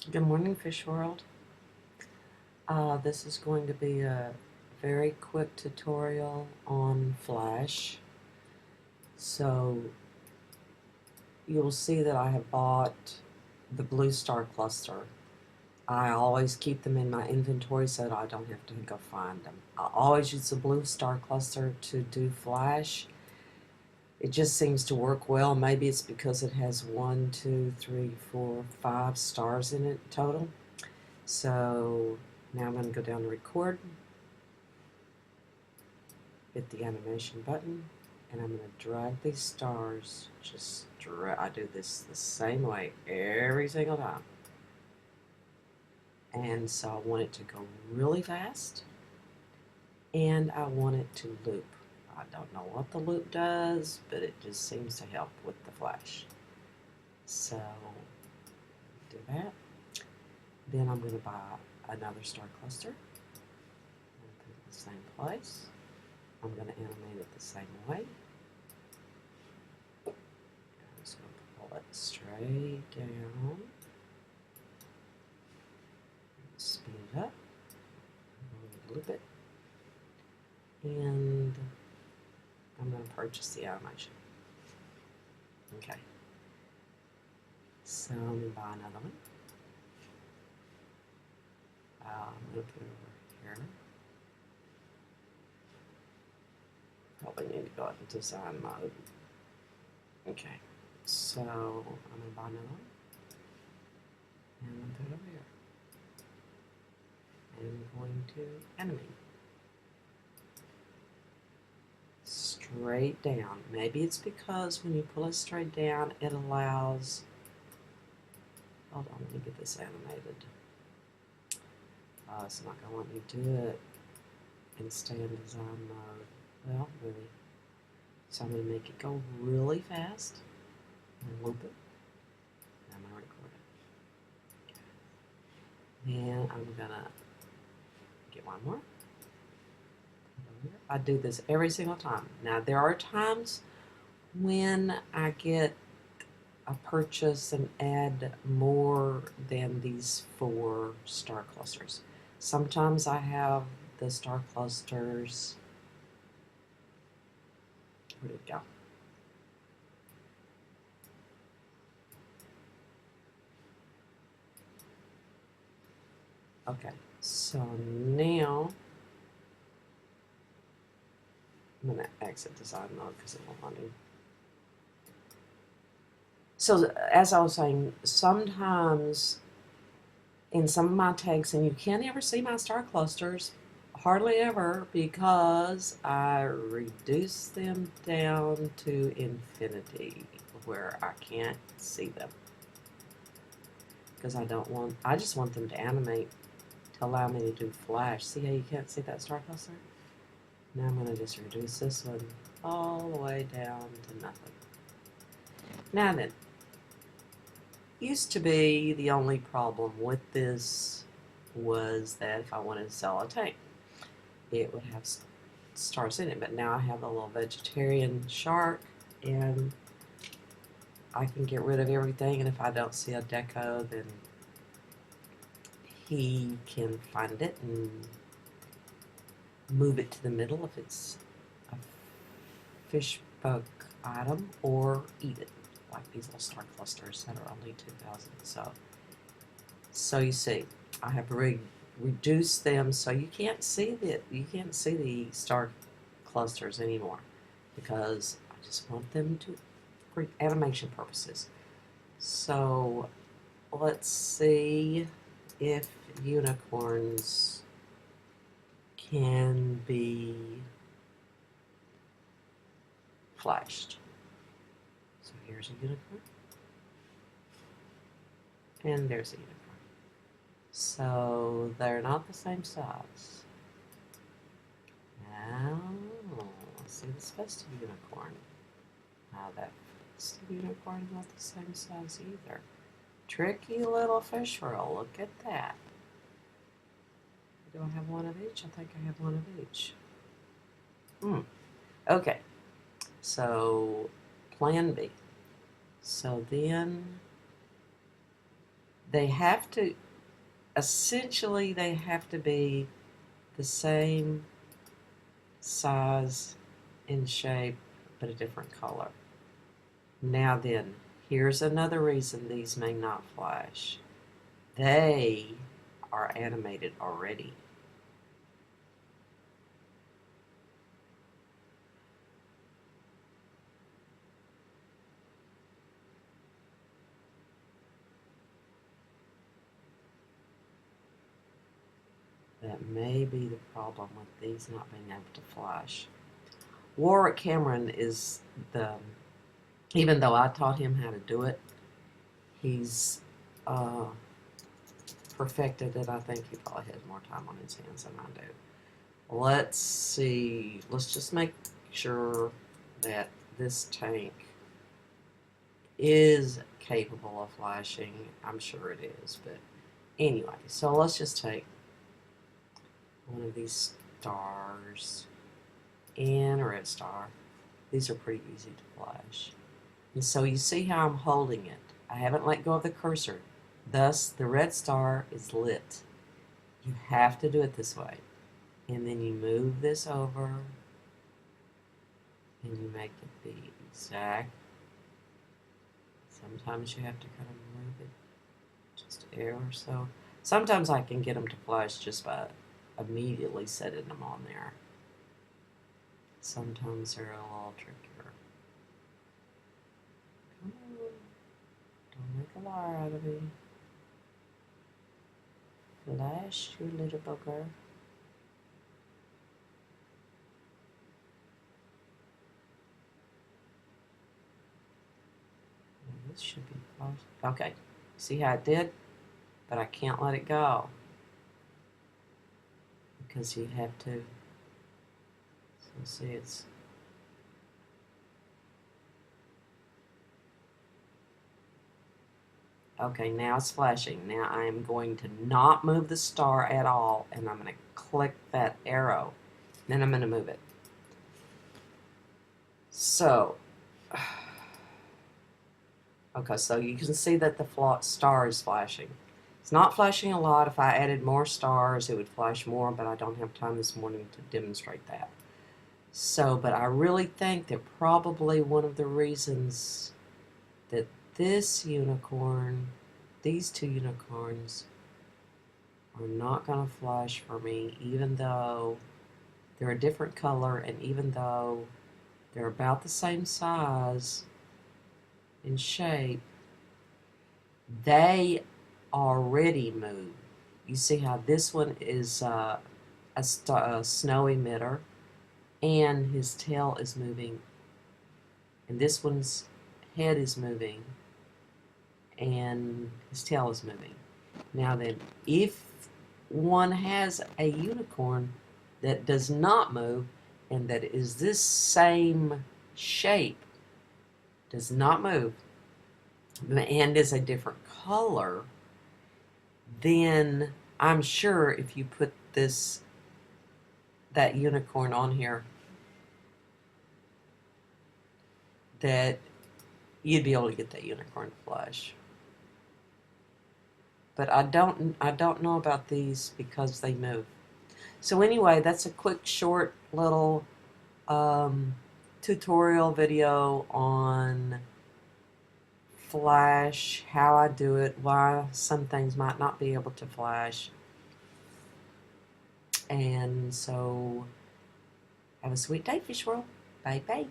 Good morning, Fish World. This is going to be a very quick tutorial on Flash. So you'll see that I have bought the Blue Star Cluster. I always keep them in my inventory so that I don't have to go find them. I always use the Blue Star Cluster to do Flash. It just seems to work well. Maybe it's because it has 1, 2, 3, 4, 5 stars in it total. So now I'm going to go down to record, hit the animation button, and I'm going to drag these stars. I do this the same way every single time. And so I want it to go really fast, and I want it to loop. I don't know what the loop does, but it just seems to help with the Flash. So do that. Then I'm going to buy another star cluster and put it in the same place. I'm going to animate it the same way. I'm just going to pull it straight down, speed it up, loop it, and I'm going to purchase the animation. Okay, so I'm going to buy another one. I'm going to put it over here. Probably need to go into design mode. Okay, so I'm going to buy another one, and I'm going to put it over here. And I'm going to animate. Straight down. Maybe it's because when you pull it straight down, it allows. Hold on, let me get this animated. It's not going to let me do it and stay in design mode. Well, really. So I'm going to make it go really fast and loop it. And I'm going to record it. Then I'm going to get one more. I do this every single time. Now, there are times when I get a purchase and add more than these 4 star clusters. Sometimes I have the star clusters. Where did it go? Okay, so now I'm going to exit design mode because it won't let me. So as I was saying, sometimes in some of my tags, and you can't ever see my star clusters, hardly ever, because I reduce them down to infinity where I can't see them. Because I just want them to animate to allow me to do Flash. See how you can't see that star cluster? Now I'm going to just reduce this one all the way down to nothing. Now then, used to be the only problem with this was that if I wanted to sell a tank, it would have stars in it. But now I have a little vegetarian shark, and I can get rid of everything. And if I don't see a deco, then he can find it and move it to the middle if it's a fish bug item, or eat it, like these little star clusters that are only 2,000. So you see, I have reduced them so you can't see the star clusters anymore, because I just want them to for animation purposes. So let's see if unicorns can be flashed. So here's a unicorn, and there's a unicorn. So they're not the same size. Now, let's see this festive unicorn. Now that festive unicorn is not the same size either. Tricky little fish roll, look at that. Do I have one of each? I think I have one of each. Okay, so plan B. So then They have to, essentially, they have to be the same size and shape, but a different color. Now then, here's another reason these may not flash. They are animated already. That may be the problem with these not being able to flash. Warwick Cameron is even though I taught him how to do it, he's perfected it. I think he probably has more time on his hands than I do. Let's see. Let's just make sure that this tank is capable of flashing. I'm sure it is, but anyway, so let's just take one of these stars and a red star. These are pretty easy to flash. And so you see how I'm holding it. I haven't let go of the cursor. Thus, the red star is lit. You have to do it this way. And then you move this over and you make it be exact. Sometimes you have to kind of move it just air or so. Sometimes I can get them to flash just by immediately setting them on there. Sometimes they're a little trickier. Come on. Don't make a liar out of me. Flash, you little bugger. This should be flash. Okay. See how it did? But I can't let it go. Because you have to. So see, it's. Okay, now it's flashing. Now I am going to not move the star at all, and I'm going to click that arrow. Then I'm going to move it. So, okay, so you can see that the star is flashing. It's not flashing a lot. If I added more stars, it would flash more, but I don't have time this morning to demonstrate that. So, but I really think that probably one of the reasons that this unicorn, these two unicorns, are not going to flash for me, even though they're a different color and even though they're about the same size and shape, they already move. You see how this one is a snow emitter and his tail is moving, and this one's head is moving and his tail is moving. Now then, if one has a unicorn that does not move and that is this same shape, does not move, and is a different color, then I'm sure if you put that unicorn on here, that you'd be able to get that unicorn to flash. But I don't know about these because they move. So anyway, that's a quick, short little tutorial video on flash, how I do it, why some things might not be able to flash. And so, have a sweet day, Fish World. Bye-bye.